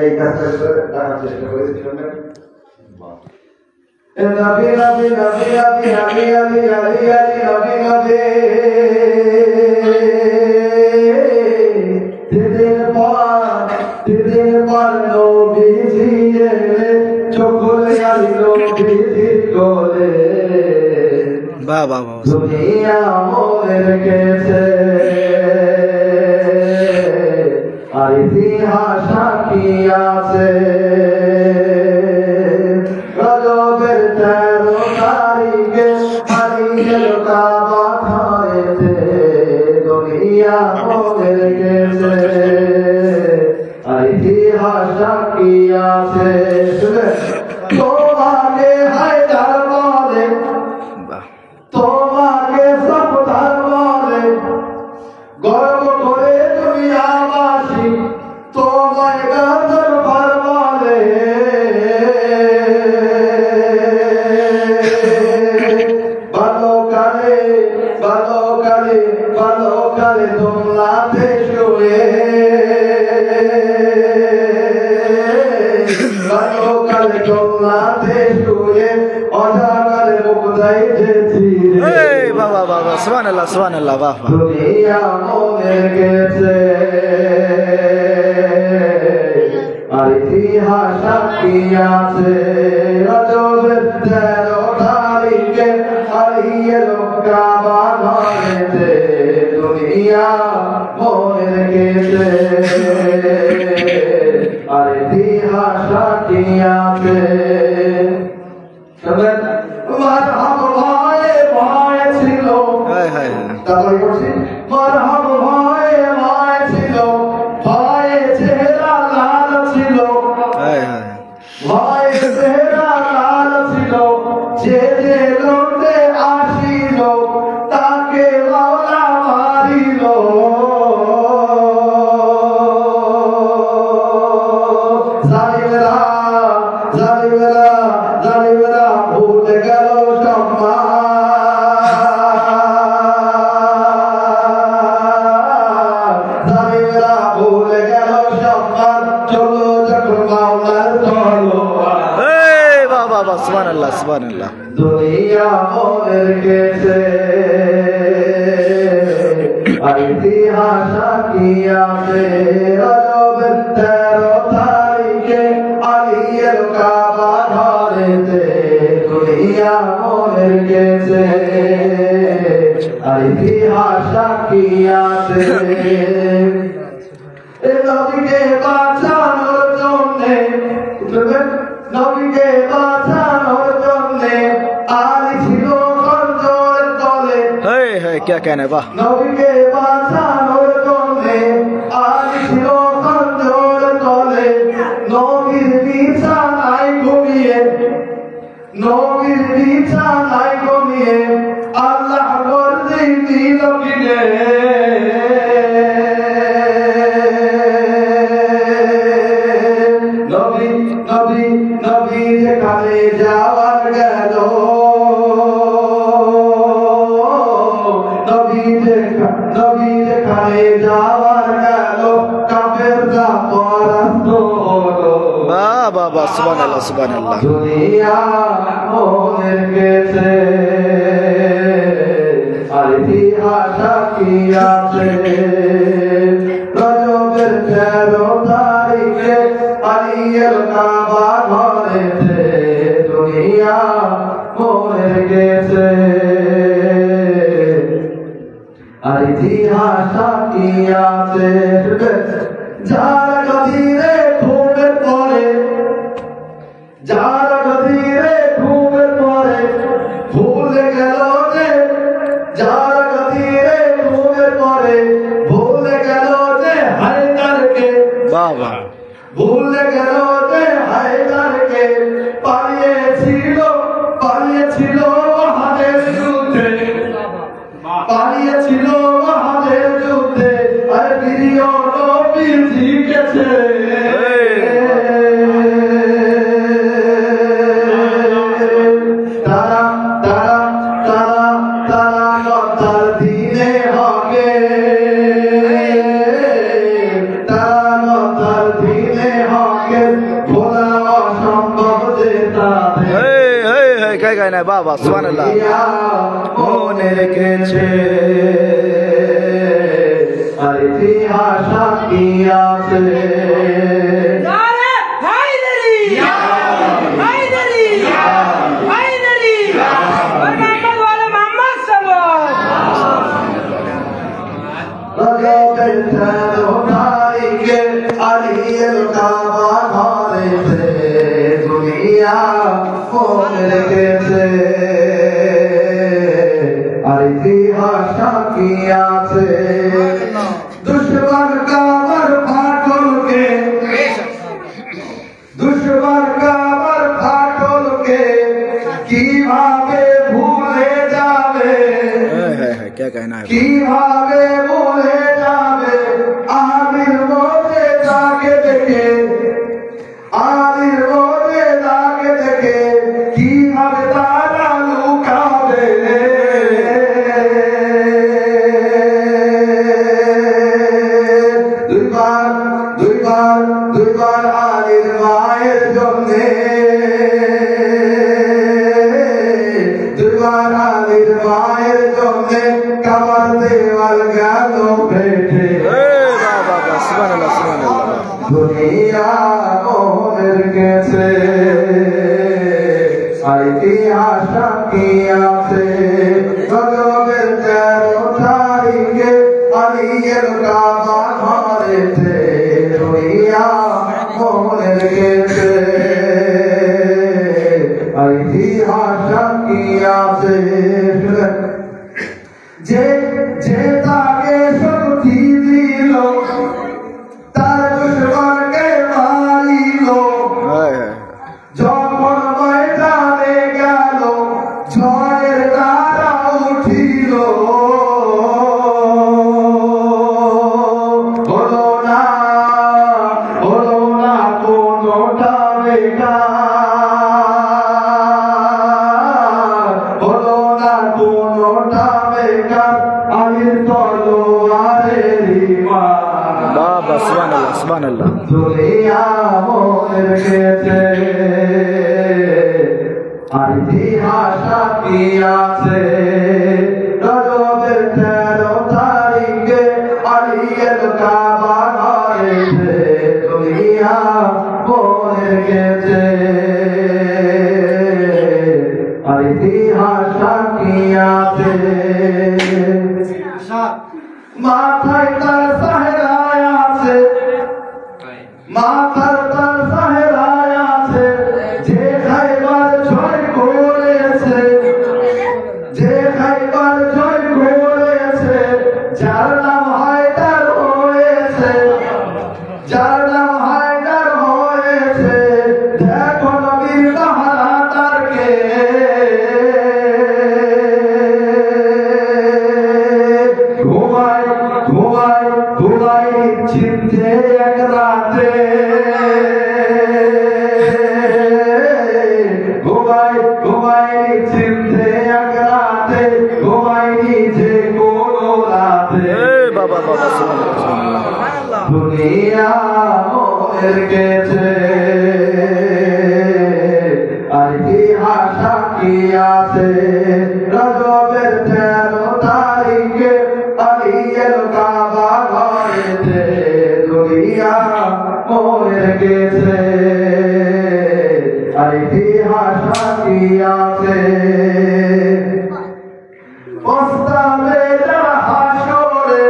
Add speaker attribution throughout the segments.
Speaker 1: এই কাজটা দেখার চেষ্টা করেছি শুনবেন নবী নবী নবী নবী নবী নবী নবী নবী নবী দিদির পর নবীজি এলে চোখে আলো বিধি করে
Speaker 2: বাহ বাহ বাহ
Speaker 1: দুনিয়া মোদের গেছে আর ইতিহাস সাক্ষী আছে রজবের 13 তারিখে হারিয়ে কাবা ঘরেতে দুনিয়া মোদের গেছে আর ইতিহাস সাক্ষী আছে তোমাকে হায়দার বলে তোমাকে সফদার বলে গর্ব করে দুনিয়াবাসী তোমায় গাজর ভর বলে ভালো কালে তোমলাতে শুয়ে ভালো কালে তোমলাতে শুয়ে অজাকালে মুক্তাই যেছি
Speaker 2: বাবা বাবা সুবহানাল্লাহ সুবহানাল্লাহ বাহ
Speaker 1: দুনিয়া মোদের গেছে আর ইতিহাস সাক্ষী আছে রজবের 13 তারিখে হারিয়ে কাবা ঘরেতে দুনিয়া মোদের গেছে আর ইতিহাস সাক্ষী আছে মারহাবা ভয়ে ভয়ে ছিল তারপরে বলছি মারহাবা ভয়ে ভয়ে ছিল ভয়ে চেহারা লাল ছিল ভয়ে চেহারা লাল ছিল যে যে লোকে আসিল তাকে মাওলা মারিল জালিমেরা জালিমেরা জালিমেরা ভুলে গেল জালিমেরা ভুলে গেল সম্মান চলো যখন মাওলার তলোয়ার
Speaker 2: বাবা বাবা সুবহানাল্লাহ সুবহানাল্লাহ
Speaker 1: দুনিয়া মোদের গেছে আর ইতিহাস সাক্ষী আছে রজবের 13 তারিখে আলিয়ের কাবা ঘরেতে দুনিয়া মোদের গেছে আর ইতিহাস সাক্ষী আছে এ নবীকে বাঁচানোর জন্যে নবীকে বাঁচানোর জন্যে আলী ছিল খঞ্জরের তলে
Speaker 2: क्या कहना है वाह
Speaker 1: নবীকে বাঁচানোর জন্যে আলী ছিল খঞ্জরের তলে নবীর বিছানায় ঘুমিয়ে নবীর বিছানায় ঘুমিয়ে আল্লাহ বলতে দিল কিনে নবী নবী নবী যেখানে যাওয়ার গেল নবী যেখানে যাওয়ার গেল কাফেররা পরাস্ত হলো
Speaker 2: বাহ বাবা সুবহানাল্লাহ সুবহানাল্লাহ
Speaker 1: দুনিয়া মোদের গেছে আর ইতিহাস সাক্ষী আছে রজবের 13 তারিখে আলিয়ের কাবা ঘরেতে দুনিয়া মোদের গেছে আর ইতিহাস সাক্ষী আছে যারা গভীরে ঘুমের পরে যারা গভীরে ঘুমের পরে ভুলে গেল যে যারা গভীরে ঘুমের পরে ভুলে গেল যে হায়দারকে
Speaker 2: বাবা
Speaker 1: ভুলে গেল যে হায়দারকে পালিয়েছিল হাতের যুদ্ধে পালিয়েছিল হাতের যুদ্ধে আর প্রিয় নবী জিতেছে তারা তারা তারা তারা কথার দিনে হকে তারা
Speaker 2: না বাবা সুবহানাল্লাহ
Speaker 1: মনে রেখেছে আর ইতিহাস সাক্ষী আছে দুনিয়া মনে রেখেছে আর ইতিহাস সাক্ষী আছে দুশ্মন কামার ফাটলকে কিভাবে ভুলে যাবে কিভাবে ভুলে যাবে আমির মধ্যে তাকে দেখে কিভাবে তারা লুকাবে দুইবার আলীর মায়ের জন্যে কাবার দেওয়াল গেল ফেটে দুনিয়া মনে রেখেছে আর ইতিহাস সাক্ষী আছে রজবের 13 তারিখে আলীর কাবা ঘরেতে দুনিয়া মনে রেখেছে আর ইতিহাস সাক্ষী আছে যে তাকে শক্তি দিল তার দুশ্মনকে মারিল যখন ময়দানে গেল ঝড়ের দ্বারা উঠিল হলো না কোনটা বেকার হলো না কোনটা বেকার আলীর তলোয়ারের ইমান
Speaker 2: বাবা সুবহানাল্লাহ সুবহানাল্লাহ
Speaker 1: দুনিয়া মনে রেখেছে আর ইতিহাস সাক্ষী আছে রজবের 13 তারিখে আলীর কাবা ঘরেতে দুনিয়া মনে রেখেছে আর ইতিহাস সাক্ষী আছে মাথায় তার সাহেরায় আছে যে খাইবার জয় করেছে যার নাম হায়দার হয়েছে দেখো নবীর বাহাদারকে ঘুমাই চিনতে এক রাতে ঘুমাই চিনতে এক রাতে ঘুমাইনি যে কোনো রাতে
Speaker 2: বাবা সুবহানাল্লাহ
Speaker 1: দুনিয়া মনে রেখেছে আর ইতিহাস সাক্ষী আছে রজবের 13 তারিখে আলীর কাবা ঘরেতে দুনিয়া মনে রেখেছে আর ইতিহাস সাক্ষী আছে পস্তাবে যারা হাসরে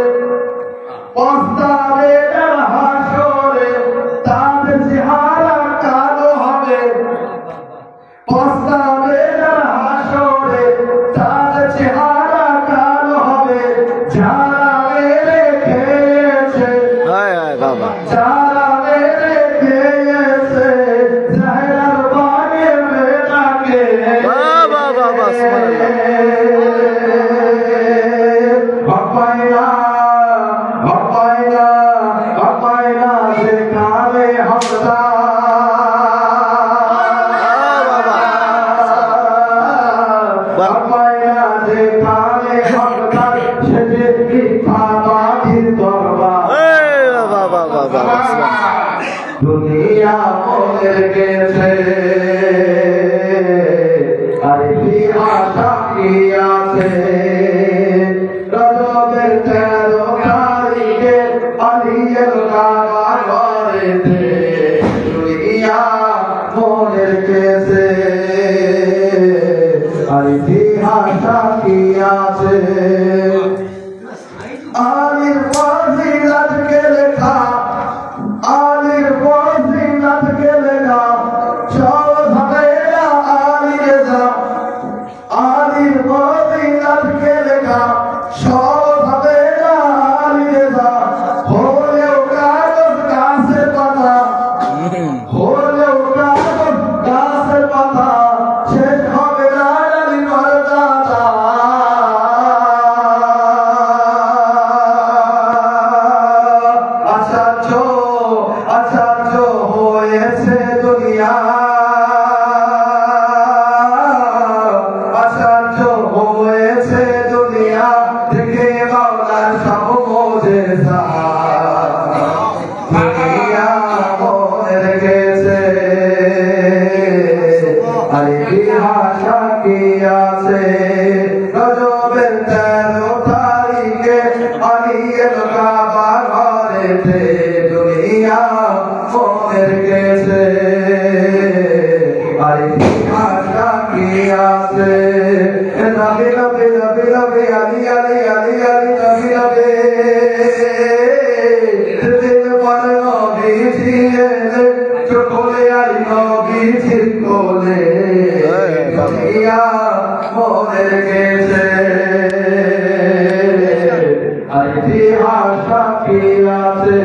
Speaker 1: তাদের চেহারা কালো হবে পস্তাবে যারা হাসরে তাদের চেহারা কালো হবে যারা মেরে খেয়েছে
Speaker 2: বাবা
Speaker 1: যারা মেরে খেয়েছে জাহেরার বাগে বেটাকে
Speaker 2: বাবা সুবহানাল্লাহ
Speaker 1: ভপাইনা সেখানে হামদা ভপাইনা সেখানে হামদা সেজে মিথ্যাবাদীর দরবার
Speaker 2: বাবা
Speaker 1: দুনিয়া মনে রেখেছে আর ইতিহাস কি আছে রজবের 13 তারিখে আলিয়ের কাবা ঘরেতে দুনিয়া মনের কেসে আর ইতিহাস কি আছে আলীর ফজিলতকে লেখা আলীর ফজিলতকে লেখা সব ভাবেরা আলীকে যা আলীর ফজিলতকে লেখা সব ভাবেরা আলীকে যা হলেও কাগজ গাছের পাতা হলেও কাগজ গাছের পাতা শেষ হবে না আলীর মর্যাদা আচার্য হয়েছে দুনিয়া আচার্য হয়েছে দুনিয়া থেকে মাওলার সব মুজিজা দুনিয়া মনে রেখেছে আর ইতিহাস কি আছে রজবের 13 তারিখে আলিয়ের কাবা ঘরেতে দুনিয়া মনে রেখেছে আর ইতিহাস কি আছে নবী নবী নবী নবী আলী আলী আলী আলী নবী নবী দিন পর নবী ছিলে চোখে আলী নবী কোলে দুনিয়া মনে রেখেছে আর ইতিহাস কি আছে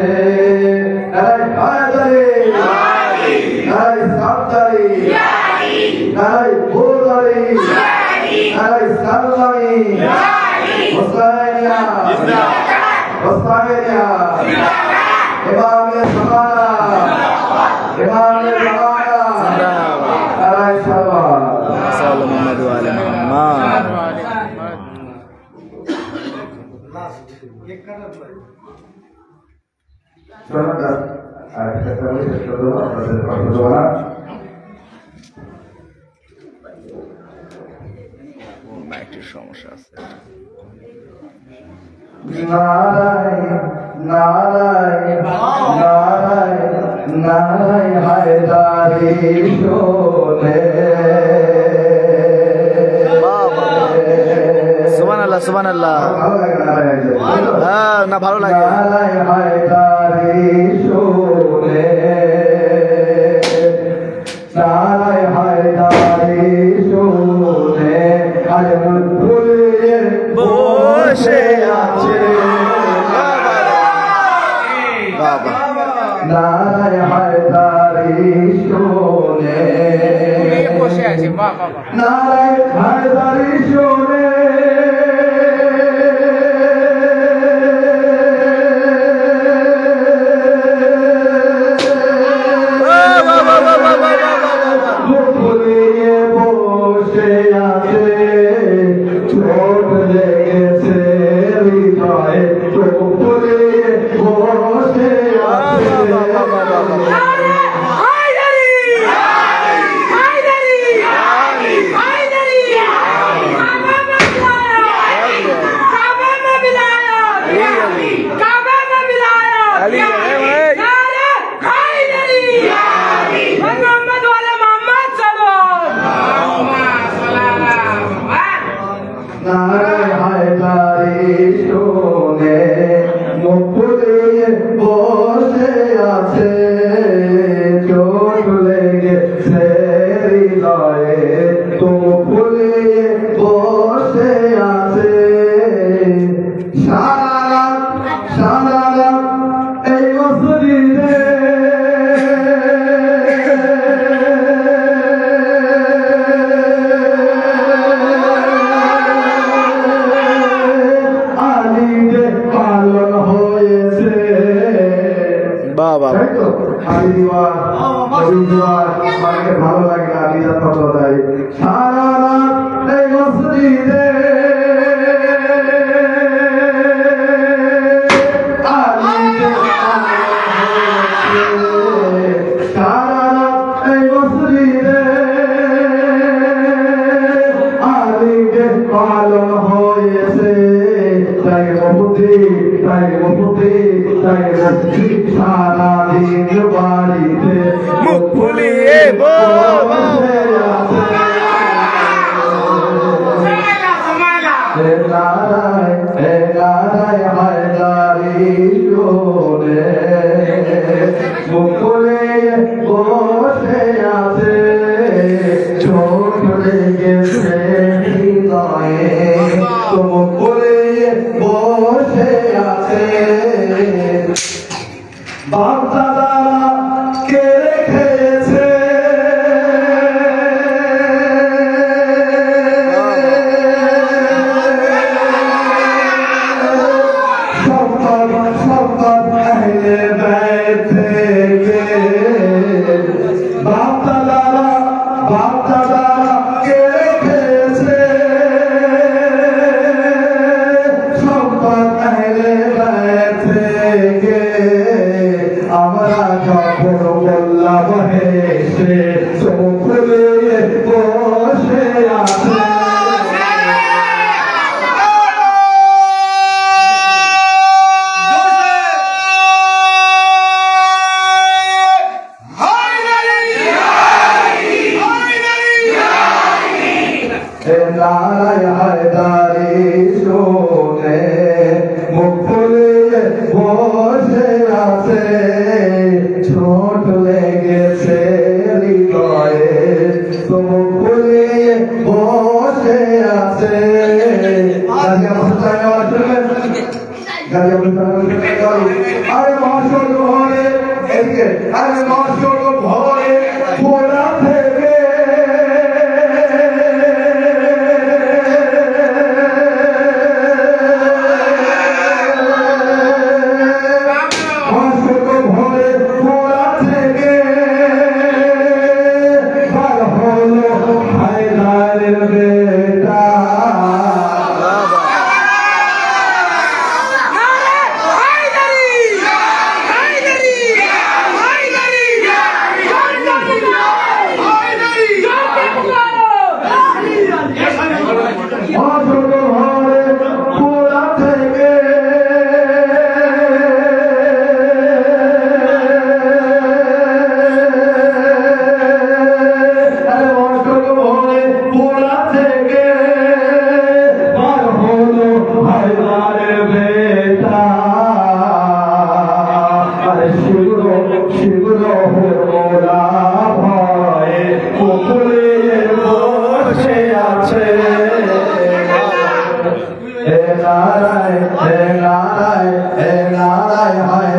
Speaker 2: সমস্যা আছে
Speaker 1: নারায়ণ নারায়ণ নারায়ণ নারায়ণ হায়দারি শোনে
Speaker 2: সুবহানাল্লাহ সুবহানাল্লাহ হ্যাঁ না ভালো লাগে
Speaker 1: নারায়ণ হায়দারি শোনে নারায়ণ হায়দারি শোনে আজ ফুলে বসে আছে
Speaker 2: বাবা
Speaker 1: নারায়ণ হায়দারি শোনে
Speaker 3: বসে আছে বাবা
Speaker 1: নারায়ণ হায়দারি শোনে বসে আছে চোখ লেগেছে হৃদয়ে চোখ ফুলিয়ে বসে আছে নারায়ণ হায়দারি শোনে মুখ ফুলিয়ে বসে আছে চোখ লেগেছে হৃদয়ে মুখ ফুলিয়ে বসে আছে সারা সারা এই মসজিদে
Speaker 2: বাবা
Speaker 1: ভালো লাগে না বিরাট কথা দেয় সারা রাত এই মসজিদে সারা রাত এই মসজিদে মুকুলে বসে আছে ছোট লেগেছে হৃদয়ে তো মুকুলে বসে আছে বাপ দাদারা কে রেখেছে ছোট লেগেছে হৃদয়ে তবু ফুলে বসে আছে আরে মহাসর্গ ভরে এদিকে আরে মহাসর্গ ভরে পোড়া থেকে নারায় নারায় নারায়